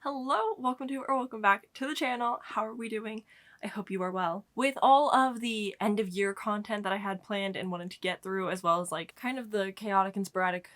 Hello, welcome to or welcome back to the channel. How are we doing? I hope you are well. With all of the end of year content that I had planned and wanted to get through, as well as like kind of the chaotic and sporadic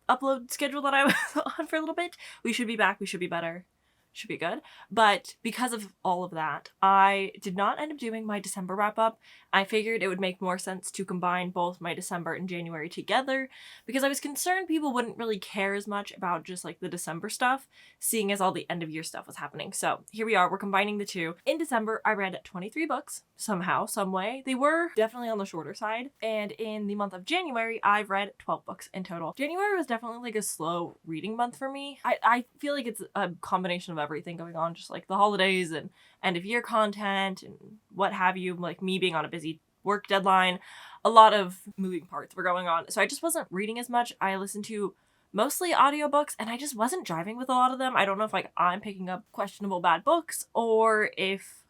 upload schedule that I was on for a little bit, we should be back, we should be better. Should be good. But because of all of that, I did not end up doing my December wrap up. I figured it would make more sense to combine both my December and January together because I was concerned people wouldn't really care as much about just like the December stuff, seeing as all the end of year stuff was happening. So here we are, we're combining the two. In December, I read 23 books, somehow, some way. They were definitely on the shorter side. And in the month of January, I've read 12 books in total. January was definitely like a slow reading month for me. I feel like it's a combination of everything going on, just like the holidays and end of year content and what have you, like me being on a busy work deadline. A lot of moving parts were going on. So I just wasn't reading as much. I listened to mostly audiobooks and I just wasn't driving with a lot of them. I don't know if like I'm picking up questionable bad books or if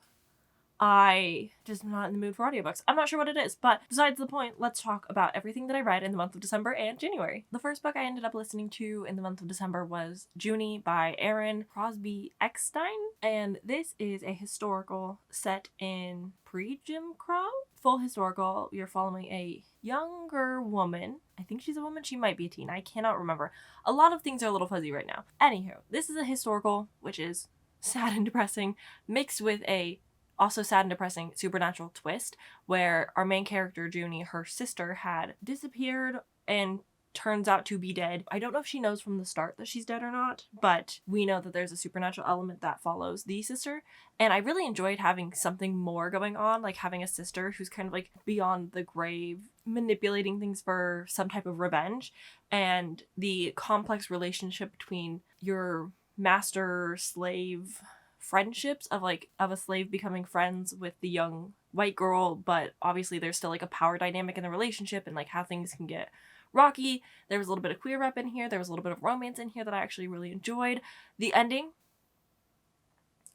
I just am not in the mood for audiobooks. I'm not sure what it is, but besides the point, let's talk about everything that I read in the month of December and January. The first book I ended up listening to in the month of December was Junie by Aaron Crosby Eckstein, and this is a historical set in pre-Jim Crow. Full historical, you're following a younger woman. I think she's a woman, she might be a teen, I cannot remember. A lot of things are a little fuzzy right now. Anywho, this is a historical, which is sad and depressing, mixed with a also sad and depressing supernatural twist where our main character, Junie, her sister, had disappeared and turns out to be dead. I don't know if she knows from the start that she's dead or not, but we know that there's a supernatural element that follows the sister. And I really enjoyed having something more going on, like having a sister who's kind of like beyond the grave, manipulating things for some type of revenge, and the complex relationship between your master-slave friendships of a slave becoming friends with the young white girl, but obviously there's still like a power dynamic in the relationship and like how things can get rocky. There was a little bit of queer rep in here, there was a little bit of romance in here that I actually really enjoyed. The ending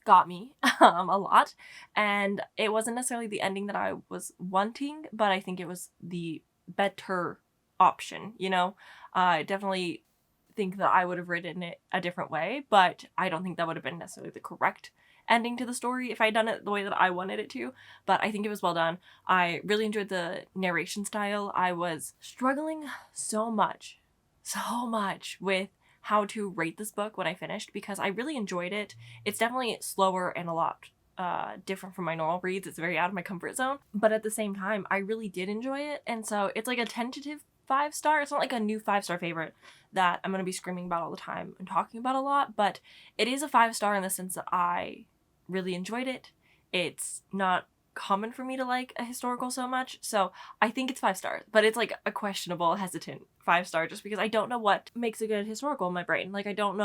got me a lot, and it wasn't necessarily the ending that I was wanting, but I think it was the better option, you know? I definitely think that I would have written it a different way, but I don't think that would have been necessarily the correct ending to the story if I'd done it the way that I wanted it to, but I think it was well done. I really enjoyed the narration style. I was struggling so much with how to rate this book when I finished because I really enjoyed it. It's definitely slower and a lot different from my normal reads. It's very out of my comfort zone, but at the same time, I really did enjoy it, and so it's like a tentative 5-star. It's not like a new 5-star favorite that I'm going to be screaming about all the time and talking about a lot, but it is a 5-star in the sense that I really enjoyed it. It's not common for me to like a historical so much, so I think it's 5 stars, but it's like a questionable, hesitant 5-star just because I don't know what makes a good historical in my brain. Like I don't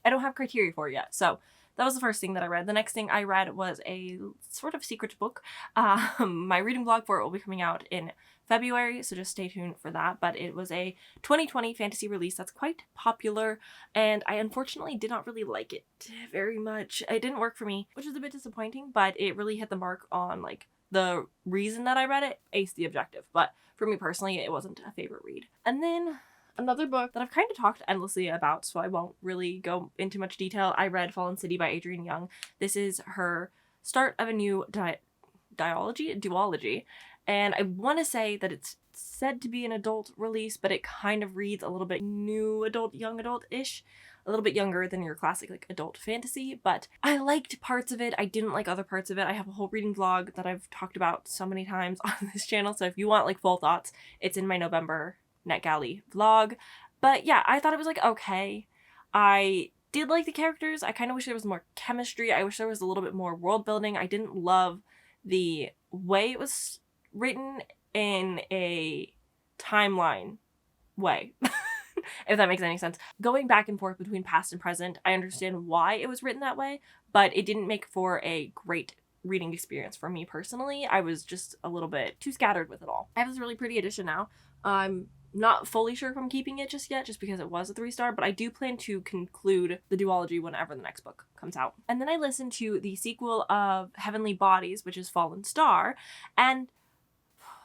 have criteria for it yet. So that was the first thing that I read. The next thing I read was a sort of secret book. My reading vlog for it will be coming out in February, so just stay tuned for that. But it was a 2020 fantasy release that's quite popular, and I unfortunately did not really like it very much. It didn't work for me, which is a bit disappointing, but it really hit the mark on like the reason that I read it, aced the objective. But for me personally, it wasn't a favorite read. And then another book that I've kind of talked endlessly about, so I won't really go into much detail. I read Fallen City by Adrienne Young. This is her start of a new duology, and I want to say that it's said to be an adult release, but it kind of reads a little bit new adult, young adult-ish, a little bit younger than your classic like adult fantasy, but I liked parts of it. I didn't like other parts of it. I have a whole reading vlog that I've talked about so many times on this channel, so if you want like full thoughts, it's in my November NetGalley vlog. But yeah, I thought it was like okay. I did like the characters. I kind of wish there was more chemistry. I wish there was a little bit more world building. I didn't love the way it was written in a timeline way. If that makes any sense. Going back and forth between past and present, I understand why it was written that way, but it didn't make for a great reading experience for me personally. I was just a little bit too scattered with it all. I have this really pretty edition now. I'm not fully sure if I'm keeping it just yet, just because it was a 3-star, but I do plan to conclude the duology whenever the next book comes out. And then I listened to the sequel of Heavenly Bodies, which is Fallen Star, and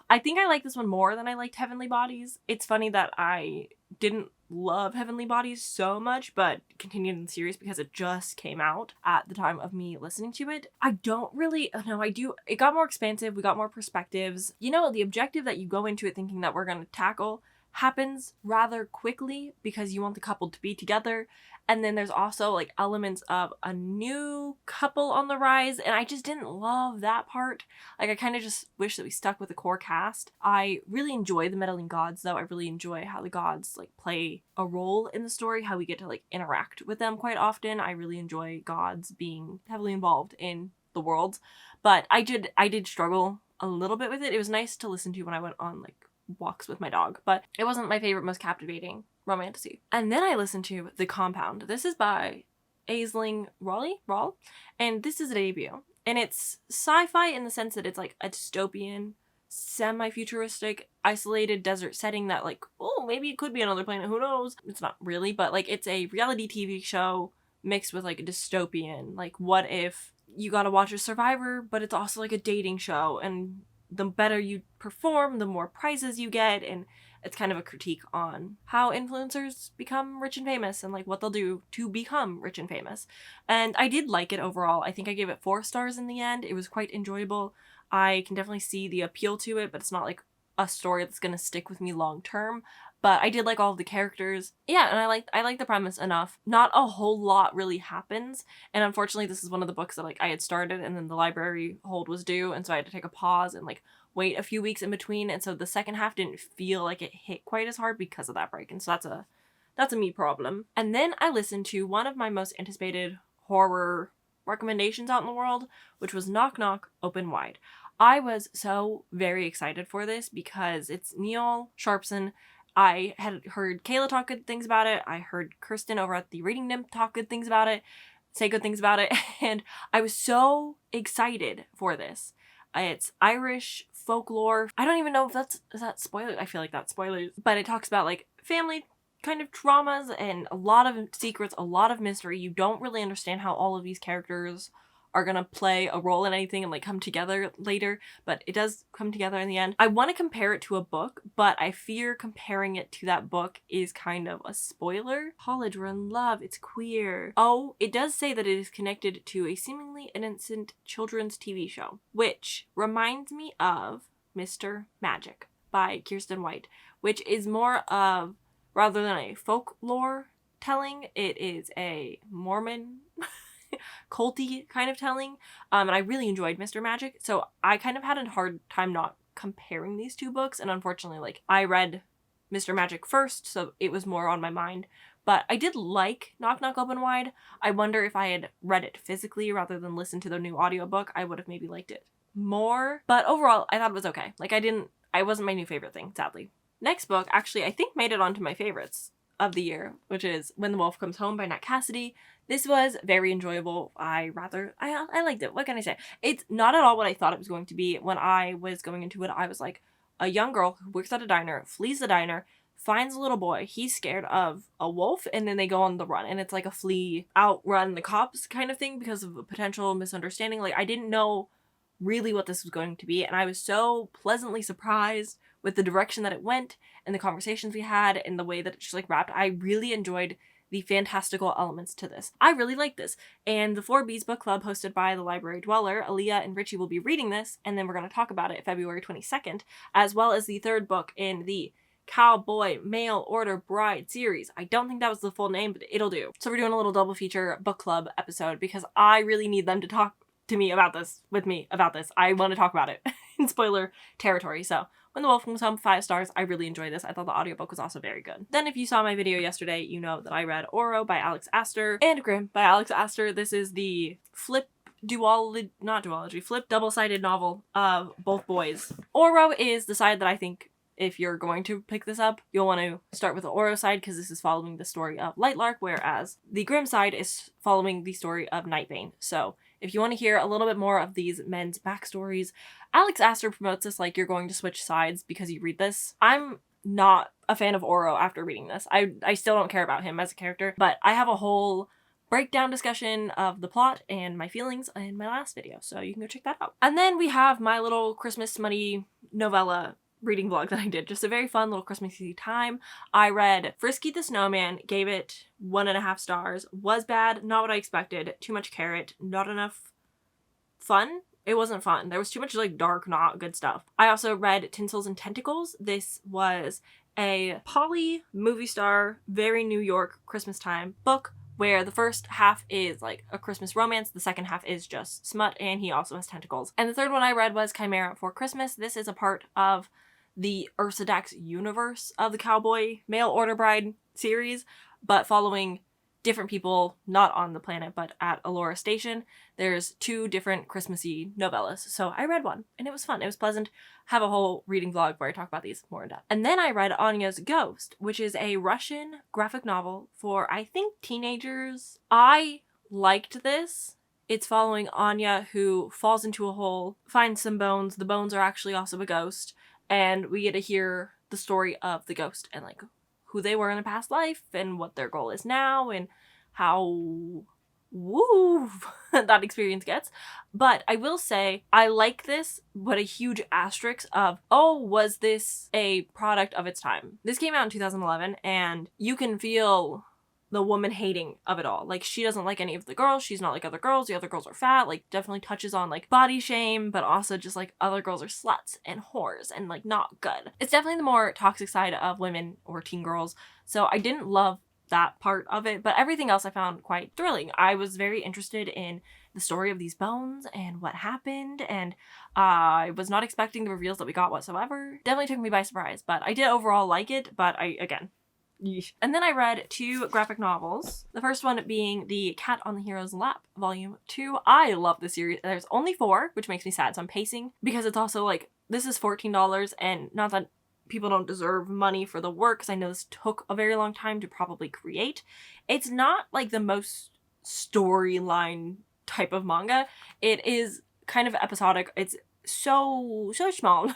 I think I like this one more than I liked Heavenly Bodies. It's funny that I didn't love Heavenly Bodies so much, but continued in the series because it just came out at the time of me listening to it. I don't really, no, I do, it got more expansive, we got more perspectives. You know, the objective that you go into it thinking that we're going to tackle happens rather quickly because you want the couple to be together. And then there's also like elements of a new couple on the rise, and I just didn't love that part. Like, I kind of just wish that we stuck with the core cast. I really enjoy the meddling gods though. I really enjoy how the gods like play a role in the story, how we get to like interact with them quite often. I really enjoy gods being heavily involved in the world, but I did struggle a little bit with it. It was nice to listen to when I went on like walks with my dog, but it wasn't my favorite, most captivating romantasy. And then I listened to The Compound. This is by Aisling Rawl, and this is a debut. And it's sci-fi in the sense that it's like a dystopian, semi-futuristic, isolated desert setting that like, oh, maybe it could be another planet, who knows? It's not really, but like it's a reality TV show mixed with like a dystopian. Like, what if you gotta watch a Survivor, but it's also like a dating show, and the better you perform, the more prizes you get, and it's kind of a critique on how influencers become rich and famous and like what they'll do to become rich and famous. And I did like it overall. I think I gave it 4 stars in the end. It was quite enjoyable. I can definitely see the appeal to it, but it's not like a story that's gonna stick with me long term. But I did like all of the characters. Yeah, and I like the premise enough. Not a whole lot really happens. And unfortunately, this is one of the books that like I had started and then the library hold was due, and so I had to take a pause and like wait a few weeks in between. And so the second half didn't feel like it hit quite as hard because of that break. And so that's a me problem. And then I listened to one of my most anticipated horror recommendations out in the world, which was Knock Knock Open Wide. I was so very excited for this because it's Neil Sharpson. I had heard Kayla talk good things about it. I heard Kirsten over at the Reading Nymph talk good things about it, say good things about it, and I was so excited for this. It's Irish folklore. I don't even know if is that spoilers? I feel like that's spoilers. But it talks about like family kind of traumas and a lot of secrets, a lot of mystery. You don't really understand how all of these characters are gonna play a role in anything and like come together later, but it does come together in the end. I want to compare it to a book, but I fear comparing it to that book is kind of a spoiler. College, we're in love, it's queer. Oh, it does say that it is connected to a seemingly innocent children's TV show, which reminds me of Mr. Magic by Kirsten White, which is more of, rather than a folklore telling, it is a Mormon culty kind of telling, and I really enjoyed Mr. Magic, so I kind of had a hard time not comparing these two books, and unfortunately, like, I read Mr. Magic first, so it was more on my mind, but I did like Knock Knock Open Wide. I wonder if I had read it physically rather than listen to the new audiobook, I would have maybe liked it more, but overall, I thought it was okay. Like, I wasn't my new favorite thing, sadly. Next book, actually, I think made it onto my favorites of the year, which is When the Wolf Comes Home by Nat Cassidy. This was very enjoyable. I liked it. What can I say? It's not at all what I thought it was going to be. When I was going into it, I was like, a young girl who works at a diner, flees the diner, finds a little boy. He's scared of a wolf, and then they go on the run. And it's like a flee, outrun the cops kind of thing because of a potential misunderstanding. Like, I didn't know really what this was going to be, and I was so pleasantly surprised with the direction that it went and the conversations we had and the way that it just like wrapped. I really enjoyed the fantastical elements to this. I really like this. And the 4Bs book club hosted by the Library Dweller, Aaliyah and Richie will be reading this, and then we're going to talk about it February 22nd, as well as the 3rd book in the Cowboy Mail Order Bride series. I don't think that was the full name, but it'll do. So we're doing a little double feature book club episode because I really need them to talk to me about this, with me about this. I want to talk about it in spoiler territory. So When the Wolf Comes Home, 5 stars. I really enjoyed this. I thought the audiobook was also very good. Then if you saw my video yesterday, you know that I read Oro by Alex Astor and Grimm by Alex Astor. This is the flip double-sided novel of both boys. Oro is the side that I think, if you're going to pick this up, you'll want to start with the Oro side because this is following the story of Lightlark, whereas the Grimm side is following the story of Nightbane. So if you want to hear a little bit more of these men's backstories, Alex Astor promotes this like you're going to switch sides because you read this. I'm not a fan of Oro after reading this. I still don't care about him as a character, but I have a whole breakdown discussion of the plot and my feelings in my last video, so you can go check that out. And then we have my little Christmas smutty novella reading vlog that I did. Just a very fun little Christmassy time. I read Frisky the Snowman, gave it 1.5 stars. Was bad, not what I expected. Too much carrot, not enough fun. It wasn't fun. There was too much like dark, not good stuff. I also read Tinsels and Tentacles. This was a poly movie star, very New York Christmas time book where the first half is like a Christmas romance, the second half is just smut, and he also has tentacles. And the third one I read was Chimera for Christmas. This is a part of the Ursa universe of the Cowboy Mail Order Bride series, but following different people, not on the planet, but at Allura Station. There's 2 different Christmassy novellas. So I read one, and it was fun. It was pleasant. Have a whole reading vlog where I talk about these more in depth. And then I read Anya's Ghost, which is a Russian graphic novel for, I think, teenagers. I liked this. It's following Anya, who falls into a hole, finds some bones. The bones are actually also a ghost, and we get to hear the story of the ghost and like who they were in a past life and what their goal is now and how woo that experience gets. But I will say I like this, but a huge asterisk of, oh, was this a product of its time? This came out in 2011, and you can feel the woman hating of it all. Like, she doesn't like any of the girls. She's not like other girls. The other girls are fat. Like, definitely touches on like body shame, but also just like other girls are sluts and whores and like not good. It's definitely the more toxic side of women or teen girls. So I didn't love that part of it, but everything else I found quite thrilling. I was very interested in the story of these bones and what happened, and I was not expecting the reveals that we got whatsoever. Definitely took me by surprise, but I did overall like it, but again, yeesh. And then I read 2 graphic novels. The first one being the Cat on the Hero's Lap, Volume 2. I love this series. There's only 4, which makes me sad, so I'm pacing, because it's also like, this is $14, and not that people don't deserve money for the work, because I know this took a very long time to probably create. It's not like the most storyline type of manga. It is kind of episodic. It's so small.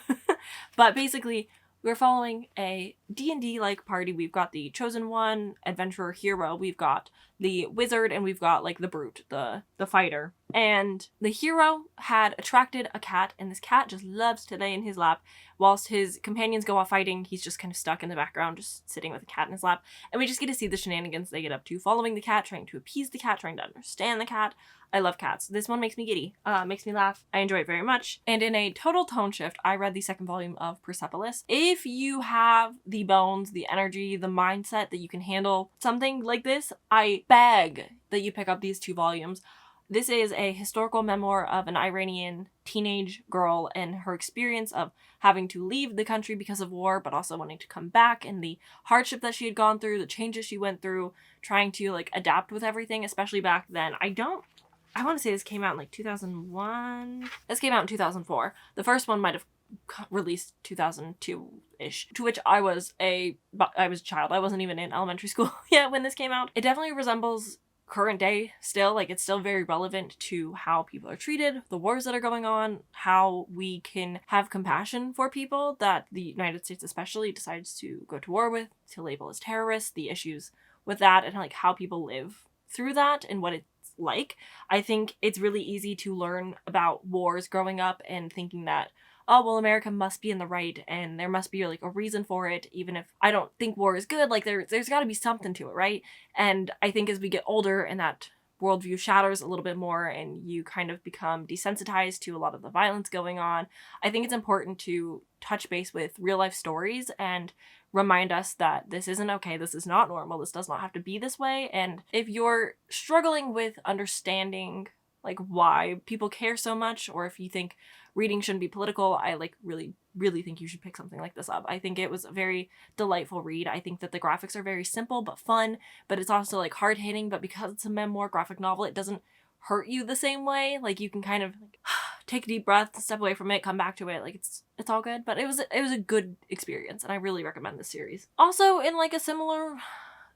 But basically, we're following a D&D like party. We've got the chosen one, adventurer hero. We've got the wizard, and we've got like the brute, the fighter. And the hero had attracted a cat, and this cat just loves to lay in his lap. Whilst his companions go off fighting, he's just kind of stuck in the background, just sitting with a cat in his lap. And we just get to see the shenanigans they get up to, following the cat, trying to appease the cat, trying to understand the cat. I love cats. This one makes me giddy, makes me laugh. I enjoy it very much. And in a total tone shift, I read the second volume of Persepolis. If you have the bones, the energy, the mindset that you can handle something like this, I beg that you pick up these 2 volumes. This is a historical memoir of an Iranian teenage girl and her experience of having to leave the country because of war, but also wanting to come back, and the hardship that she had gone through, the changes she went through, trying to like adapt with everything, especially back then. I want to say this came out in like 2001. This came out in 2004. The first one might have released 2002-ish, to which I was a child. I wasn't even in elementary school yet when this came out. It definitely resembles current day still. Like, it's still very relevant to how people are treated, the wars that are going on, how we can have compassion for people that the United States especially decides to go to war with, to label as terrorists, the issues with that, and like how people live through that and what it's like. I think it's really easy to learn about wars growing up and thinking that, oh, well, America must be in the right and there must be like a reason for it, even if I don't think war is good. Like, there's got to be something to it, right? And I think as we get older and that worldview shatters a little bit more and you kind of become desensitized to a lot of the violence going on, I think it's important to touch base with real life stories and remind us that this isn't okay, this is not normal, this does not have to be this way. And if you're struggling with understanding like why people care so much, or if you think reading shouldn't be political, I like really think you should pick something like this up. I think it was a very delightful read. I think that the graphics are very simple but fun, but it's also like hard hitting, but because it's a memoir graphic novel, it doesn't hurt you the same way. Like, you can kind of like, take a deep breath, step away from it, come back to it. Like, it's all good. But it was a good experience, and I really recommend this series. Also, in like a similar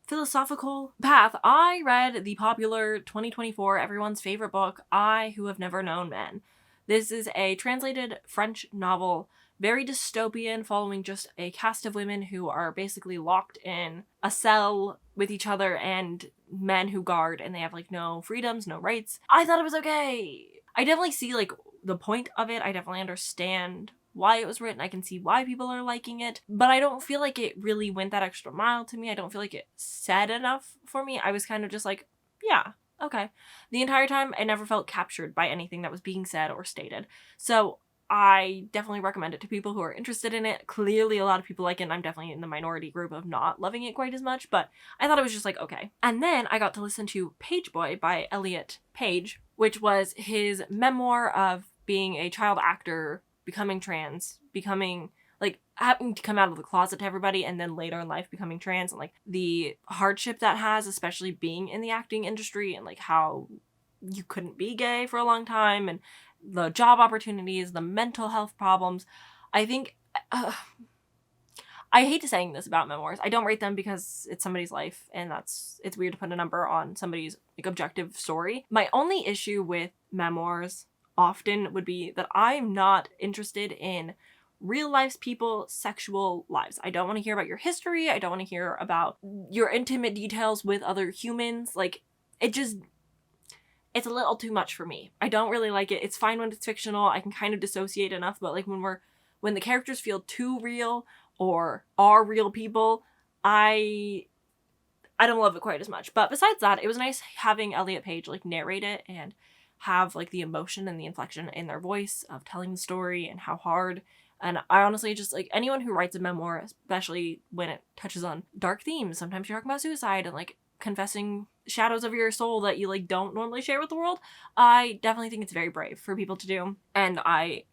philosophical path, I read the popular 2024 everyone's favorite book, I Who Have Never Known Men. This is a translated French novel, very dystopian, following just a cast of women who are basically locked in a cell with each other and men who guard, and they have like no freedoms, no rights. I thought it was okay. I definitely see like the point of it. I definitely understand why it was written. I can see why people are liking it, but I don't feel like it really went that extra mile to me. I don't feel like it said enough for me. I was kind of just like, yeah, okay. The entire time, I never felt captured by anything that was being said or stated. So I definitely recommend it to people who are interested in it. Clearly, a lot of people like it, and I'm definitely in the minority group of not loving it quite as much, but I thought it was just like, okay. And then I got to listen to Page Boy by Elliot Page, which was his memoir of being a child actor, becoming trans, becoming like having to come out of the closet to everybody, and then later in life becoming trans, and like the hardship that has, especially being in the acting industry, and like how you couldn't be gay for a long time, and the job opportunities, the mental health problems. I think I hate to saying this about memoirs. I don't rate them because it's somebody's life, and it's weird to put a number on somebody's like objective story. My only issue with memoirs often would be that I'm not interested in real life people's sexual lives. I don't want to hear about your history. I don't want to hear about your intimate details with other humans. Like, it's a little too much for me. I don't really like it. It's fine when it's fictional. I can kind of dissociate enough, but like when the characters feel too real or are real people, I don't love it quite as much. But besides that, it was nice having Elliot Page like narrate it and have like the emotion and the inflection in their voice of telling the story and how hard. And I honestly just like anyone who writes a memoir, especially when it touches on dark themes, sometimes you're talking about suicide and like confessing shadows of your soul that you like don't normally share with the world. I definitely think it's very brave for people to do. And I,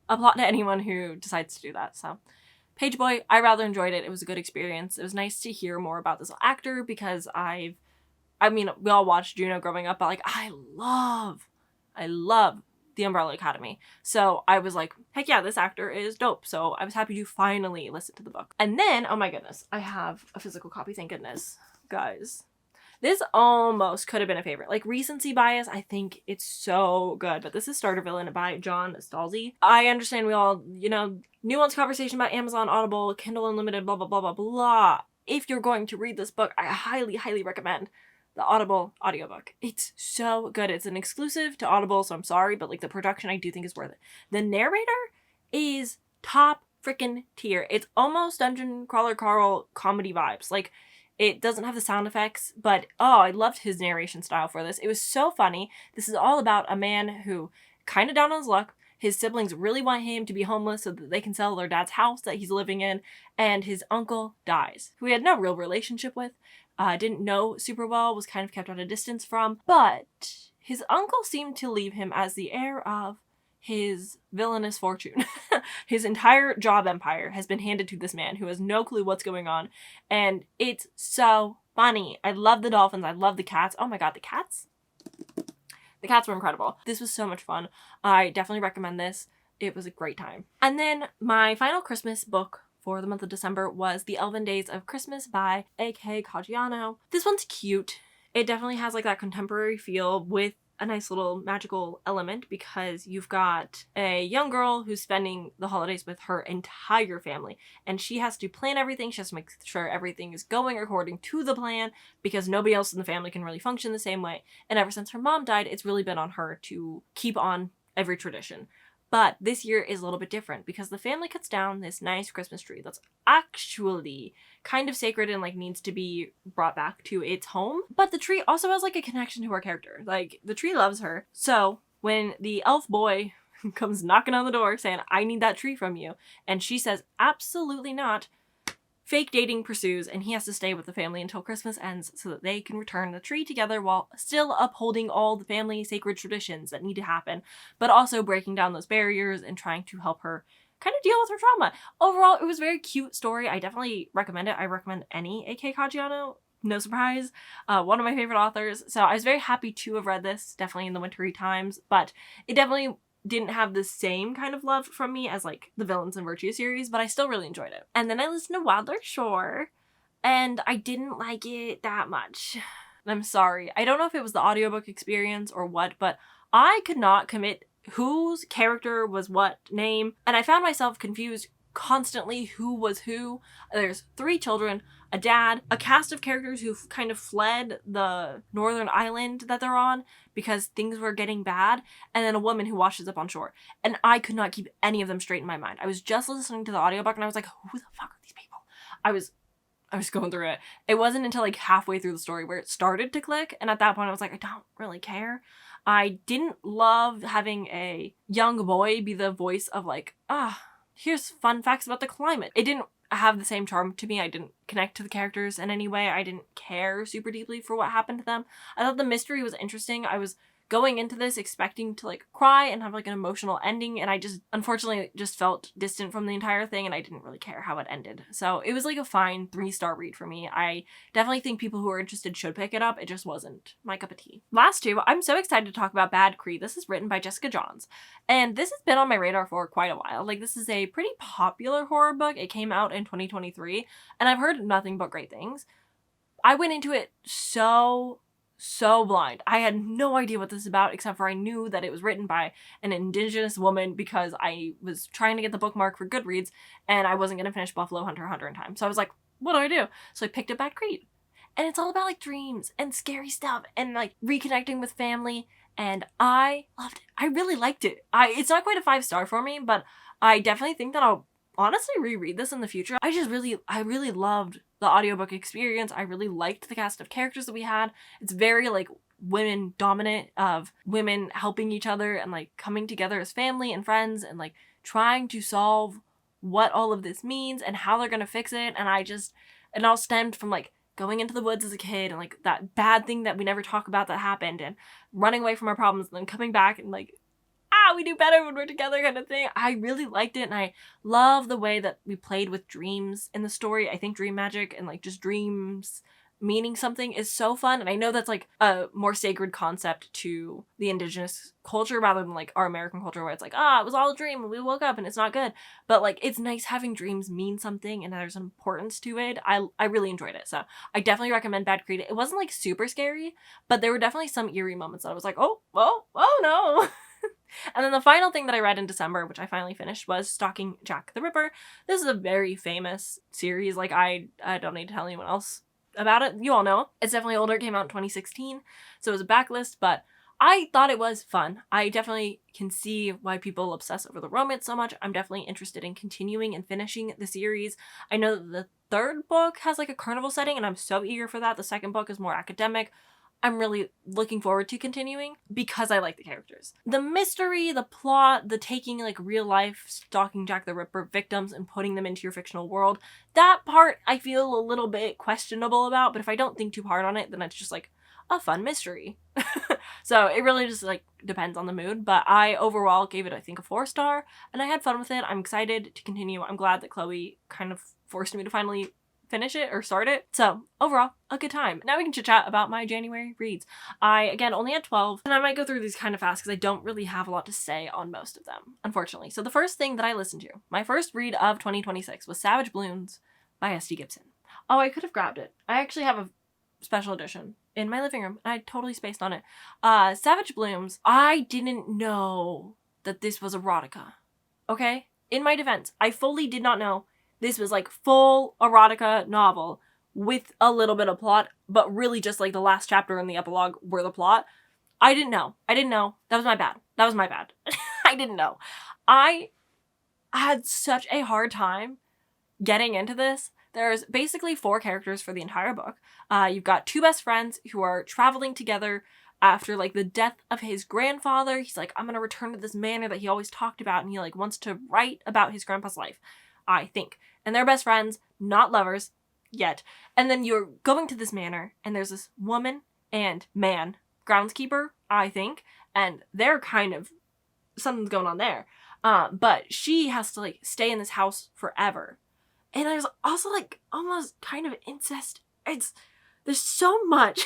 applaud to anyone who decides to do that. So Page Boy, I rather enjoyed it. It was a good experience. It was nice to hear more about this actor because we all watched Juno growing up, but like I love the Umbrella Academy. So I was like, heck yeah, this actor is dope. So I was happy to finally listen to the book. And then, oh my goodness, I have a physical copy, thank goodness. Guys, this almost could have been a favorite. Like, recency bias, I think it's so good. But this is Starter Villain by John Stalzy. I understand we all, nuanced conversation about Amazon, Audible, Kindle Unlimited, blah, blah, blah, blah, blah. If you're going to read this book, I highly, highly recommend the Audible audiobook. It's so good. It's an exclusive to Audible, so I'm sorry, but like the production I do think is worth it. The narrator is top freaking tier. It's almost Dungeon Crawler Carl comedy vibes. Like, it doesn't have the sound effects, but I loved his narration style for this. It was so funny. This is all about a man who kind of down on his luck. His siblings really want him to be homeless so that they can sell their dad's house that he's living in, and his uncle dies, who he had no real relationship with, didn't know super well, was kind of kept at a distance from, but his uncle seemed to leave him as the heir of his villainous fortune. His entire job empire has been handed to this man who has no clue what's going on, and it's so funny. I love the dolphins. I love the cats. Oh my god, the cats? The cats were incredible. This was so much fun. I definitely recommend this. It was a great time. And then my final Christmas book for the month of December was The Elven Days of Christmas by A.K. Caggiano. This one's cute. It definitely has like that contemporary feel with a nice little magical element because you've got a young girl who's spending the holidays with her entire family, and she has to plan everything. She has to make sure everything is going according to the plan because nobody else in the family can really function the same way. And ever since her mom died, it's really been on her to keep on every tradition. But this year is a little bit different because the family cuts down this nice Christmas tree that's actually kind of sacred and like needs to be brought back to its home. But the tree also has like a connection to her character. Like, the tree loves her. So when the elf boy comes knocking on the door saying, I need that tree from you, and she says, absolutely not, fake dating pursues, and he has to stay with the family until Christmas ends so that they can return the tree together while still upholding all the family sacred traditions that need to happen, but also breaking down those barriers and trying to help her kind of deal with her trauma. Overall, it was a very cute story. I definitely recommend it. I recommend any A.K. Caggiano. No surprise. One of my favorite authors. So I was very happy to have read this, definitely in the wintry times, but it definitely didn't have the same kind of love from me as like the Villains and Virtue series, but I still really enjoyed it. And then I listened to Wilder Shore, and I didn't like it that much. I'm sorry. I don't know if it was the audiobook experience or what, but I could not commit whose character was what name, and I found myself confused constantly who was who. There's 3 children. a dad, a cast of characters who kind of fled the northern island that they're on because things were getting bad, and then a woman who washes up on shore. And I could not keep any of them straight in my mind. I was just listening to the audiobook and I was like, who the fuck are these people? I was going through it. It wasn't until like halfway through the story where it started to click, and at that point I was like, I don't really care. I didn't love having a young boy be the voice of like, here's fun facts about the climate. It didn't have the same charm to me. I didn't connect to the characters in any way. I didn't care super deeply for what happened to them. I thought the mystery was interesting. I was going into this expecting to like cry and have like an emotional ending, and I just unfortunately just felt distant from the entire thing, and I didn't really care how it ended. So it was like a fine 3-star read for me. I definitely think people who are interested should pick it up. It just wasn't my cup of tea. Last two, I'm so excited to talk about Bad Creed. This is written by Jessica Johns, and this has been on my radar for quite a while. Like, this is a pretty popular horror book. It came out in 2023, and I've heard nothing but great things. I went into it so blind. I had no idea what this is about, except for I knew that it was written by an Indigenous woman because I was trying to get the bookmark for Goodreads and I wasn't going to finish Buffalo Hunter in time. So I was like, what do? So I picked up Bad Creed. And it's all about like dreams and scary stuff and like reconnecting with family, and I loved it. I really liked it. It's not quite a 5-star for me, but I definitely think that I'll honestly reread this in the future. I really loved the audiobook experience. I really liked the cast of characters that we had. It's very like women dominant, of women helping each other and like coming together as family and friends and like trying to solve what all of this means and how they're gonna fix it. And it all stemmed from like going into the woods as a kid and like that bad thing that we never talk about that happened, and running away from our problems and then coming back and like, we do better when we're together kind of thing. I really liked it, and I love the way that we played with dreams in the story. I think dream magic and like just dreams meaning something is so fun, and I know that's like a more sacred concept to the Indigenous culture rather than like our American culture where it's like, it was all a dream and we woke up and it's not good. But like, it's nice having dreams mean something and there's an importance to it. I really enjoyed it, so I definitely recommend Bad Creed. It wasn't like super scary, but there were definitely some eerie moments that I was like, oh no. And then the final thing that I read in December, which I finally finished, was Stalking Jack the Ripper. This is a very famous series. Like, I don't need to tell anyone else about it. You all know. It's definitely older. It came out in 2016, so it was a backlist, but I thought it was fun. I definitely can see why people obsess over the romance so much. I'm definitely interested in continuing and finishing the series. I know that the third book has like a carnival setting, and I'm so eager for that. The second book is more academic. I'm really looking forward to continuing because I like the characters. The mystery, the plot, the taking like real life Stalking Jack the Ripper victims and putting them into your fictional world, that part I feel a little bit questionable about, but if I don't think too hard on it, then it's just like a fun mystery. So it really just like depends on the mood, but I overall gave it, I think, a 4-star, and I had fun with it. I'm excited to continue. I'm glad that Chloe kind of forced me to finally finish it or start it. So overall, a good time. Now we can chit chat about my January reads. I, again, only had 12, and I might go through these kind of fast because I don't really have a lot to say on most of them, unfortunately. So the first thing that I listened to, my first read of 2026, was Savage Blooms by S.D. Gibson. Oh, I could have grabbed it. I actually have a special edition in my living room, and I totally spaced on it. Savage Blooms, I didn't know that this was erotica. Okay? In my defense, I fully did not know this was like full erotica novel with a little bit of plot, but really just like the last chapter and the epilogue were the plot. I didn't know. That was my bad. I didn't know. I had such a hard time getting into this. There's basically 4 characters for the entire book. You've got 2 best friends who are traveling together after like the death of his grandfather. He's like, I'm gonna return to this manor that he always talked about, and he like wants to write about his grandpa's life, I think. And they're best friends, not lovers yet. And then you're going to this manor, and there's this woman and man, groundskeeper, I think, and they're kind of, something's going on there. But she has to like stay in this house forever. And there's also like almost kind of incest. There's so much.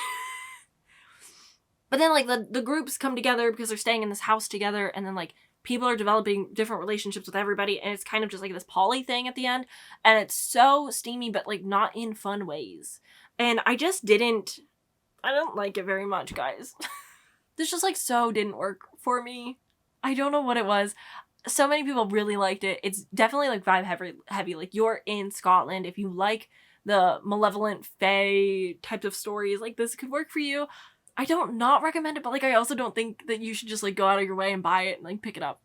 But then like the groups come together because they're staying in this house together, and then like people are developing different relationships with everybody, and it's kind of just like this poly thing at the end, and it's so steamy, but like not in fun ways. And I don't like it very much, guys. This just like so didn't work for me. I don't know what it was. So many people really liked it. It's definitely like vibe heavy. Like, you're in Scotland. If you like the malevolent fae types of stories, like this could work for you. I don't not recommend it, but like I also don't think that you should just like go out of your way and buy it and like pick it up.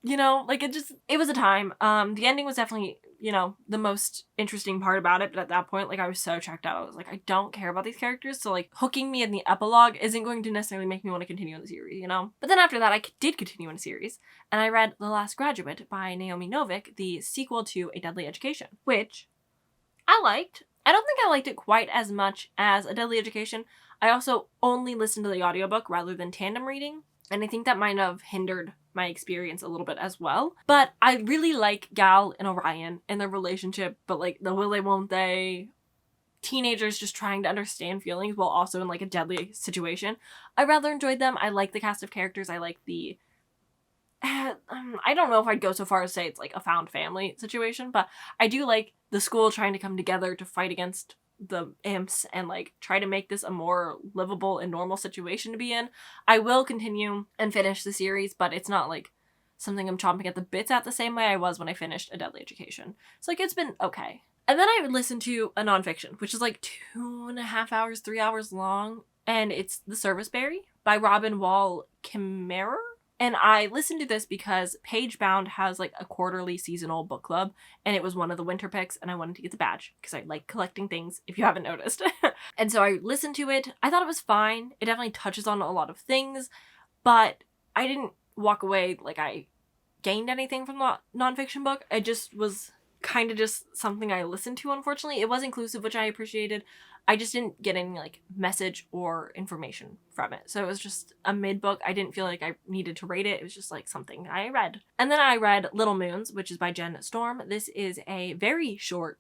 You know, like it was a time. The ending was definitely, you know, the most interesting part about it, but at that point, like, I was so checked out. I was like, I don't care about these characters, so like hooking me in the epilogue isn't going to necessarily make me want to continue in the series, you know? But then after that, I did continue in a series, and I read The Last Graduate by Naomi Novik, the sequel to A Deadly Education, which I liked. I don't think I liked it quite as much as A Deadly Education. I also only listened to the audiobook rather than tandem reading, and I think that might have hindered my experience a little bit as well. But I really like Gal and Orion and their relationship, but like the will they won't they, teenagers just trying to understand feelings while also in like a deadly situation. I rather enjoyed them. I like the cast of characters. I like the I don't know if I'd go so far as say it's like a found family situation, but I do like the school trying to come together to fight against the imps and like try to make this a more livable and normal situation to be in. I will continue and finish the series, but it's not like something I'm chomping at the bits at the same way I was when I finished A Deadly Education. So like it's been okay. And then I would listen to a nonfiction, which is like 2.5 hours, 3 hours long, and it's The Serviceberry by Robin Wall Kimmerer. And I listened to this because Page Bound has like a quarterly seasonal book club, and it was one of the winter picks, and I wanted to get the badge because I like collecting things, if you haven't noticed. And so I listened to it. I thought it was fine. It definitely touches on a lot of things, but I didn't walk away like I gained anything from the nonfiction book. It just was kind of just something I listened to, unfortunately. It was inclusive, which I appreciated. I just didn't get any like message or information from it. So it was just a mid book. I didn't feel like I needed to rate it. It was just like something I read. And then I read Little Moons, which is by Jen Storm. This is a very short,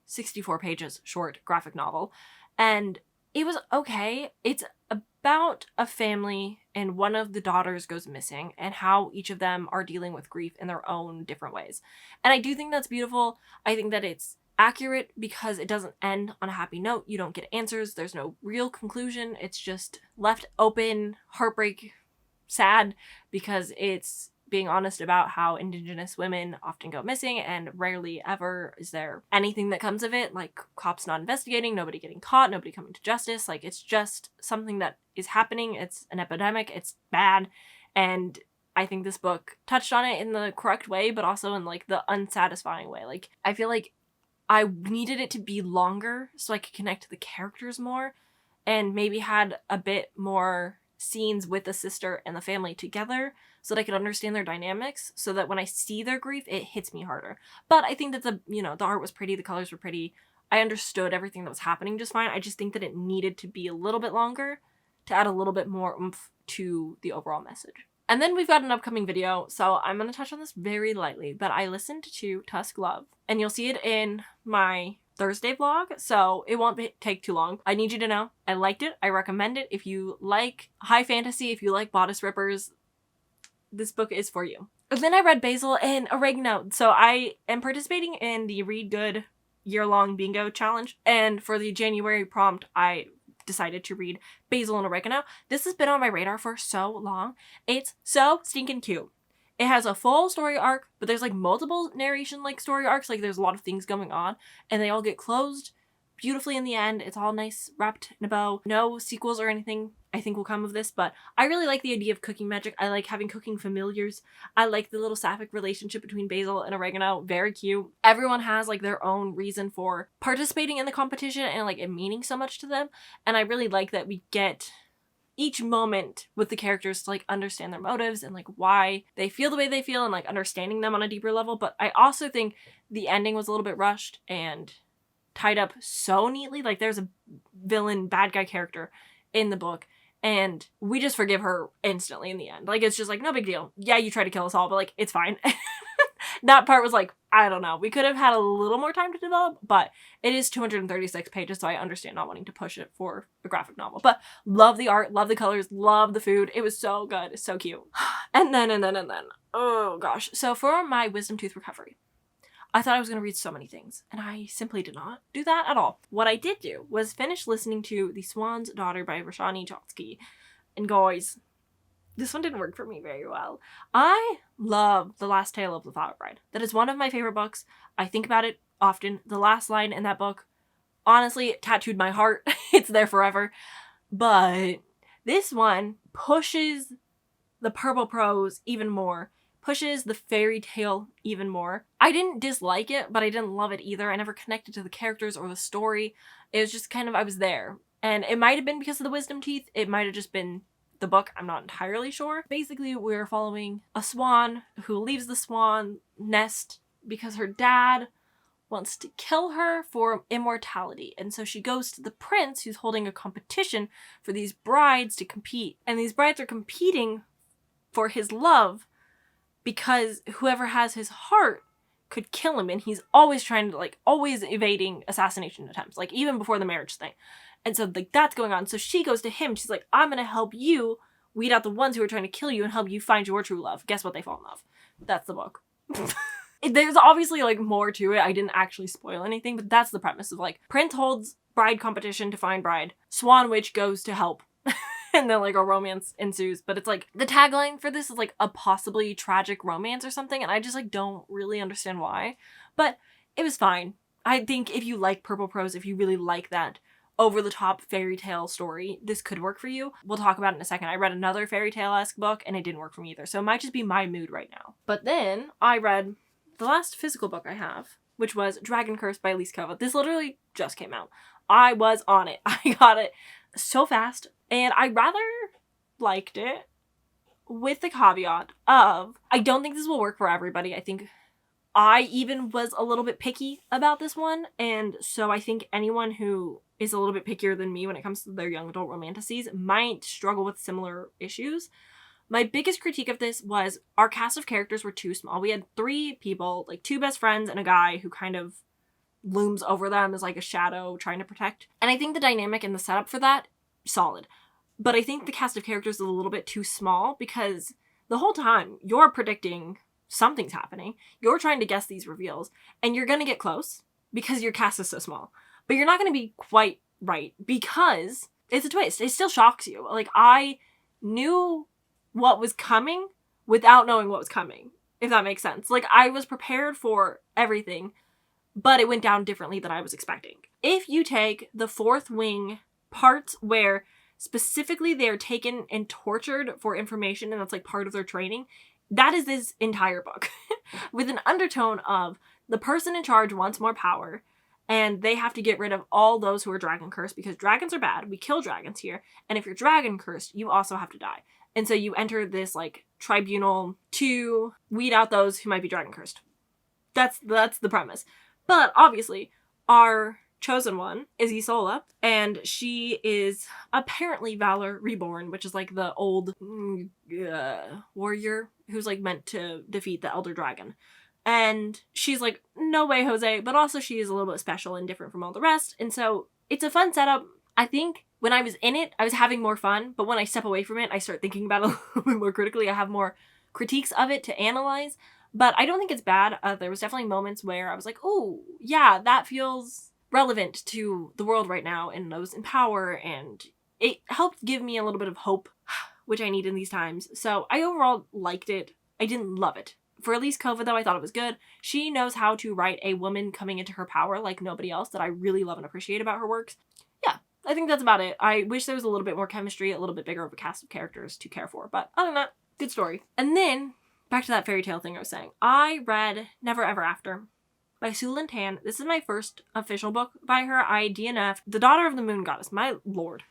64 pages short graphic novel. And it was okay. It's about a family and one of the daughters goes missing and how each of them are dealing with grief in their own different ways. And I do think that's beautiful. I think that it's accurate because it doesn't end on a happy note. You don't get answers. There's no real conclusion. It's just left open, heartbreak, sad, because it's being honest about how Indigenous women often go missing and rarely ever is there anything that comes of it, like cops not investigating, nobody getting caught, nobody coming to justice. Like it's just something that is happening. It's an epidemic. It's bad. And I think this book touched on it in the correct way, but also in like the unsatisfying way. Like I feel like I needed it to be longer so I could connect to the characters more and maybe had a bit more scenes with the sister and the family together so that I could understand their dynamics so that when I see their grief, it hits me harder. But I think that the art was pretty, the colors were pretty. I understood everything that was happening just fine. I just think that it needed to be a little bit longer to add a little bit more oomph to the overall message. And then we've got an upcoming video, so I'm going to touch on this very lightly, but I listened to Tusk Love, and you'll see it in my Thursday vlog, so it won't take too long. I need you to know, I liked it, I recommend it. If you like high fantasy, if you like bodice rippers, this book is for you. And then I read Basil and Oregano, so I am participating in the Read Good year-long bingo challenge, and for the January prompt, I decided to read Basil and Oregano. This has been on my radar for so long. It's so stinking cute. It has a full story arc, but there's like multiple narration like story arcs. Like there's a lot of things going on and they all get closed beautifully in the end. It's all nice wrapped in a bow. No sequels or anything I think will come of this, but I really like the idea of cooking magic. I like having cooking familiars. I like the little sapphic relationship between Basil and Oregano. Very cute. Everyone has like their own reason for participating in the competition and like it meaning so much to them. And I really like that we get each moment with the characters to like understand their motives and like why they feel the way they feel and like understanding them on a deeper level. But I also think the ending was a little bit rushed and tied up so neatly. Like there's a villain bad guy character in the book and we just forgive her instantly in the end. Like it's just like no big deal. Yeah, you try to kill us all, but like it's fine. That part was like, I don't know. We could have had a little more time to develop, but it is 236 pages, so I understand not wanting to push it for a graphic novel. But love the art, love the colors, love the food. It was so good. It's so cute. And then, oh gosh. So for my wisdom tooth recovery, I thought I was going to read so many things, and I simply did not do that at all. What I did do was finish listening to The Swan's Daughter by Roshani Chomsky. And guys, this one didn't work for me very well. I love The Last Tale of the Flower Bride. That is one of my favorite books. I think about it often. The last line in that book honestly tattooed my heart. It's there forever. But this one pushes the purple prose even more, pushes the fairy tale even more. I didn't dislike it, but I didn't love it either. I never connected to the characters or the story. It was just kind of, I was there. And it might have been because of the wisdom teeth. It might have just been the book. I'm not entirely sure. Basically, we're following a swan who leaves the swan nest because her dad wants to kill her for immortality. And so she goes to the prince who's holding a competition for these brides to compete. And these brides are competing for his love because whoever has his heart could kill him. And he's always trying to, like, always evading assassination attempts, like even before the marriage thing. And so, like, that's going on. So she goes to him. She's like, I'm going to help you weed out the ones who are trying to kill you and help you find your true love. Guess what? They fall in love. That's the book. There's obviously, like, more to it. I didn't actually spoil anything, but that's the premise of, like, Prince holds bride competition to find bride. Swan Witch goes to help. And then, like, a romance ensues. But it's, like, the tagline for this is, like, a possibly tragic romance or something. And I just, like, don't really understand why. But it was fine. I think if you like purple prose, if you really like that over-the-top fairy tale story, this could work for you. We'll talk about it in a second. I read another fairy tale-esque book, and it didn't work for me either. So it might just be my mood right now. But then I read the last physical book I have, which was Dragon Curse by Elise Kova. This literally just came out. I was on it. I got it so fast, and I rather liked it, with the caveat of, I don't think this will work for everybody. I think I even was a little bit picky about this one, and so I think anyone who is a little bit pickier than me when it comes to their young adult romanticides might struggle with similar issues. My biggest critique of this was our cast of characters were too small. We had 3 people, like 2 best friends and a guy who kind of looms over them as like a shadow trying to protect. And I think the dynamic and the setup for that, solid. But I think the cast of characters is a little bit too small because the whole time you're predicting something's happening. You're trying to guess these reveals and you're going to get close because your cast is so small. But you're not going to be quite right because it's a twist. It still shocks you. Like, I knew what was coming without knowing what was coming, if that makes sense. Like, I was prepared for everything, but it went down differently than I was expecting. If you take the Fourth Wing parts where specifically they're taken and tortured for information and that's like part of their training, that is this entire book with an undertone of the person in charge wants more power and they have to get rid of all those who are dragon cursed because dragons are bad. We kill dragons here. And if you're dragon cursed, you also have to die. And so you enter this like tribunal to weed out those who might be dragon cursed. That's the premise. But obviously our chosen one is Isola, and she is apparently Valor Reborn, which is like the old warrior who's like meant to defeat the Elder Dragon. And she's like, no way, Jose, but also she is a little bit special and different from all the rest. And so it's a fun setup. I think when I was in it, I was having more fun, but when I step away from it, I start thinking about it a little bit more critically. I have more critiques of it to analyze, but I don't think it's bad. There was definitely moments where I was like, oh, yeah, that feels relevant to the world right now and those in power, and it helped give me a little bit of hope, which I need in these times. So I overall liked it. I didn't love it. For Elise Kova, though, I thought it was good. She knows how to write a woman coming into her power like nobody else that I really love and appreciate about her works. Yeah, I think that's about it. I wish there was a little bit more chemistry, a little bit bigger of a cast of characters to care for, but other than that, good story. And then, back to that fairy tale thing I was saying. I read Never Ever After by Sue Lynn Tan. This is my first official book by her. I DNF'd The Daughter of the Moon Goddess. My lord.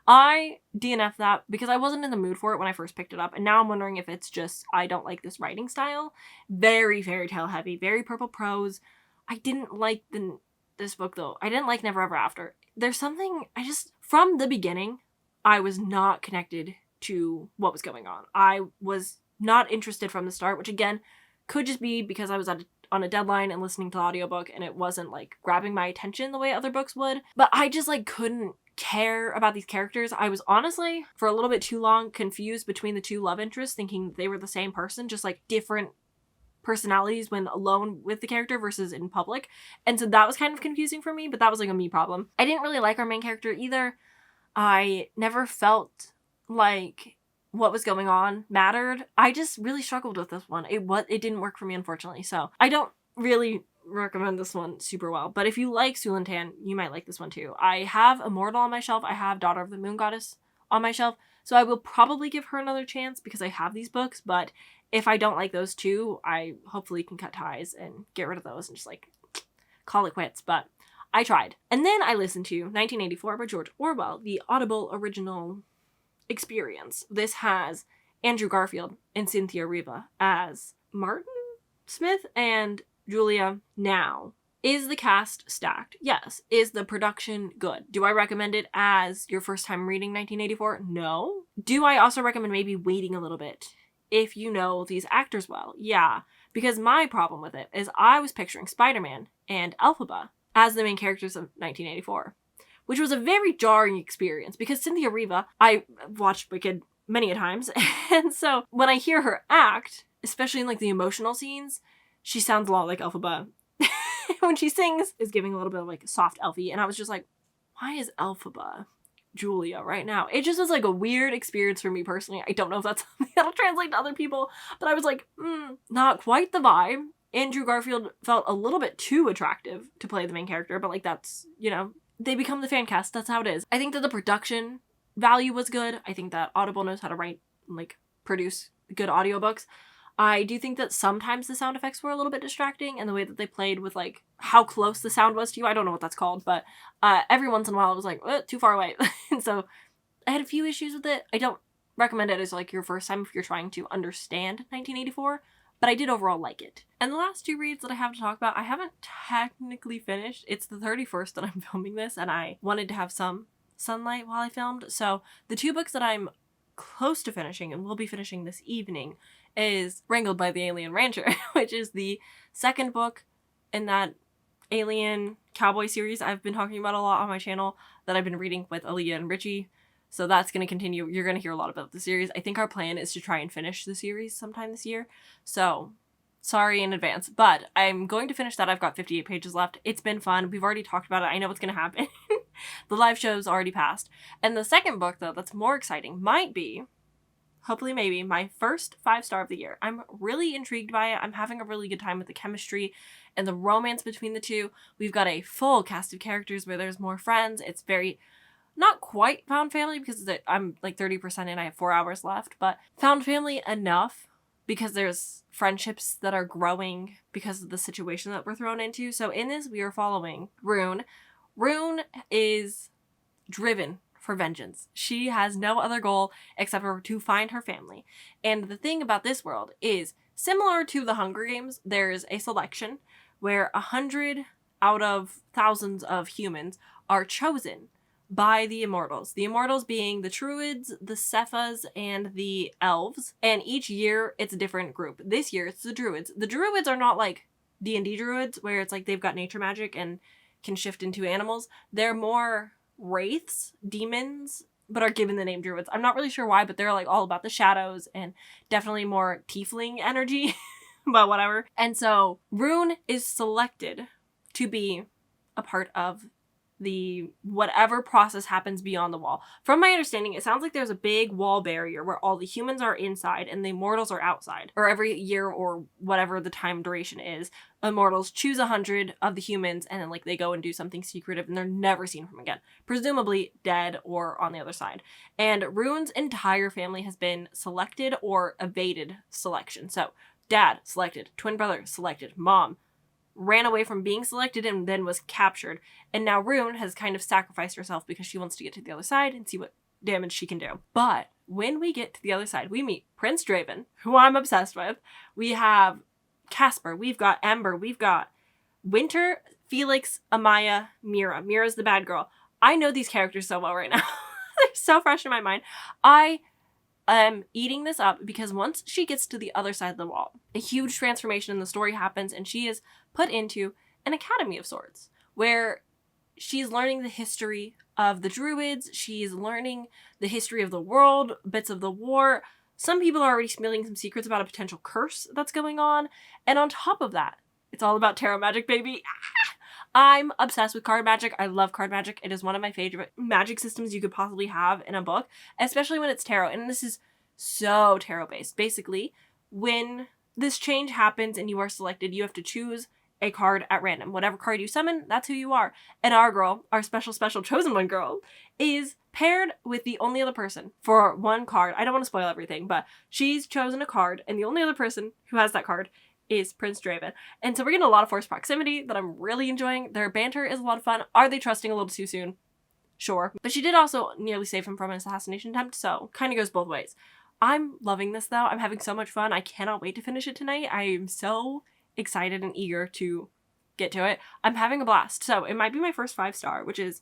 I DNF'd that because I wasn't in the mood for it when I first picked it up, and now I'm wondering if it's just I don't like this writing style. Very fairy tale heavy, very purple prose. I didn't like this book though. I didn't like Never Ever After. There's something, from the beginning, I was not connected to what was going on. I was not interested from the start, which again, could just be because I was on a deadline and listening to the audiobook and it wasn't like grabbing my attention the way other books would. But I just like couldn't care about these characters. I was honestly, for a little bit too long, confused between the 2 love interests, thinking they were the same person, just like different personalities when alone with the character versus in public. And so that was kind of confusing for me, but that was like a me problem. I didn't really like our main character either. I never felt like what was going on mattered. I just really struggled with this one. It didn't work for me, unfortunately. So I don't really recommend this one super well. But if you like Sulantan, you might like this one too. I have Immortal on my shelf. I have Daughter of the Moon Goddess on my shelf. So I will probably give her another chance because I have these books. But if I don't like those two, I hopefully can cut ties and get rid of those and just like call it quits. But I tried. And then I listened to 1984 by George Orwell, the Audible original experience. This has Andrew Garfield and Cynthia Riva as Martin Smith and Julia. Now, is the cast stacked? Yes. Is the production good? Do I recommend it as your first time reading 1984? No. Do I also recommend maybe waiting a little bit if you know these actors well? Yeah. Because my problem with it is I was picturing Spider-Man and Elphaba as the main characters of 1984, which was a very jarring experience because Cynthia Riva, I watched Wicked many a times, and so when I hear her act, especially in like the emotional scenes, she sounds a lot like Elphaba. When she sings, is giving a little bit of like soft elfie, and I was just like, why is Elphaba Julia right now? It just was like a weird experience for me personally. I don't know if that's something that'll translate to other people, but I was like, not quite the vibe. Andrew Garfield felt a little bit too attractive to play the main character, but like that's, you know, they become the fan cast. That's how it is. I think that the production value was good. I think that Audible knows how to write, like, produce good audiobooks. I do think that sometimes the sound effects were a little bit distracting, and the way that they played with, like, how close the sound was to you. I don't know what that's called, but every once in a while it was like, too far away. And so I had a few issues with it. I don't recommend it as, like, your first time if you're trying to understand 1984, but I did overall like it. And the last two reads that I have to talk about, I haven't technically finished. It's the 31st that I'm filming this, and I wanted to have some sunlight while I filmed. So the two books that I'm close to finishing and will be finishing this evening is Wrangled by the Alien Rancher, which is the second book in that Alien Cowboy series I've been talking about a lot on my channel that I've been reading with Aaliyah and Richie. So that's going to continue. You're going to hear a lot about the series. I think our plan is to try and finish the series sometime this year. So sorry in advance, but I'm going to finish that. I've got 58 pages left. It's been fun. We've already talked about it. I know what's going to happen. The live show's already passed. And the second book, though, that's more exciting might be, hopefully maybe, my first 5-star of the year. I'm really intrigued by it. I'm having a really good time with the chemistry and the romance between the two. We've got a full cast of characters where there's more friends. It's very, not quite found family because I'm like 30% in. I have 4 hours left, but found family enough because there's friendships that are growing because of the situation that we're thrown into. So in this, we are following Rune. Rune is driven for vengeance. She has no other goal except for to find her family. And the thing about this world is, similar to the Hunger Games, there's a selection where 100 out of thousands of humans are chosen by the Immortals. The Immortals being the Druids, the Cephas, and the Elves. And each year, it's a different group. This year, it's the Druids. The Druids are not like D&D Druids, where it's like they've got nature magic and can shift into animals. They're more wraiths, demons, but are given the name Druids. I'm not really sure why, but they're like all about the shadows and definitely more tiefling energy, but whatever. And so Rune is selected to be a part of the whatever process happens beyond the wall. From my understanding, it sounds like there's a big wall barrier where all the humans are inside and the immortals are outside. Or every year or whatever the time duration is, immortals choose 100 of the humans and then like they go and do something secretive and they're never seen from again. Presumably dead or on the other side. And Rune's entire family has been selected or evaded selection. So dad selected, twin brother selected, mom ran away from being selected and then was captured. And now Rune has kind of sacrificed herself because she wants to get to the other side and see what damage she can do. But when we get to the other side, we meet Prince Draven, who I'm obsessed with. We have Casper, we've got Ember, we've got Winter, Felix, Amaya, Mira. Mira's the bad girl. I know these characters so well right now. They're so fresh in my mind. I am eating this up because once she gets to the other side of the wall, a huge transformation in the story happens and she is put into an academy of sorts where she's learning the history of the Druids, she's learning the history of the world, bits of the war. Some people are already spilling some secrets about a potential curse that's going on. And on top of that, it's all about tarot magic, baby. I'm obsessed with card magic. I love card magic. It is one of my favorite magic systems you could possibly have in a book, especially when it's tarot. And this is so tarot based. Basically, when this change happens and you are selected, you have to choose a card at random. Whatever card you summon, that's who you are. And our girl, our special chosen one girl, is paired with the only other person for one card. I don't want to spoil everything, but she's chosen a card, and the only other person who has that card is Prince Draven. And so we're getting a lot of forced proximity that I'm really enjoying. Their banter is a lot of fun. Are they trusting a little too soon? Sure. But she did also nearly save him from an assassination attempt, so kind of goes both ways. I'm loving this though. I'm having so much fun. I cannot wait to finish it tonight. I am so excited and eager to get to it. I'm having a blast. So it might be my first 5-star, which is,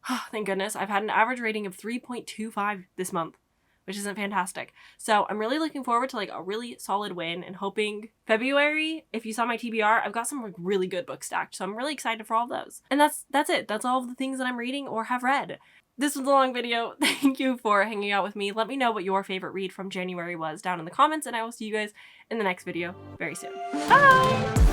oh, thank goodness. I've had an average rating of 3.25 this month, which isn't fantastic. So I'm really looking forward to like a really solid win and hoping February, if you saw my TBR, I've got some like really good books stacked. So I'm really excited for all of those. And that's it. That's all of the things that I'm reading or have read. This was a long video. Thank you for hanging out with me. Let me know what your favorite read from January was down in the comments, and I will see you guys in the next video very soon. Bye!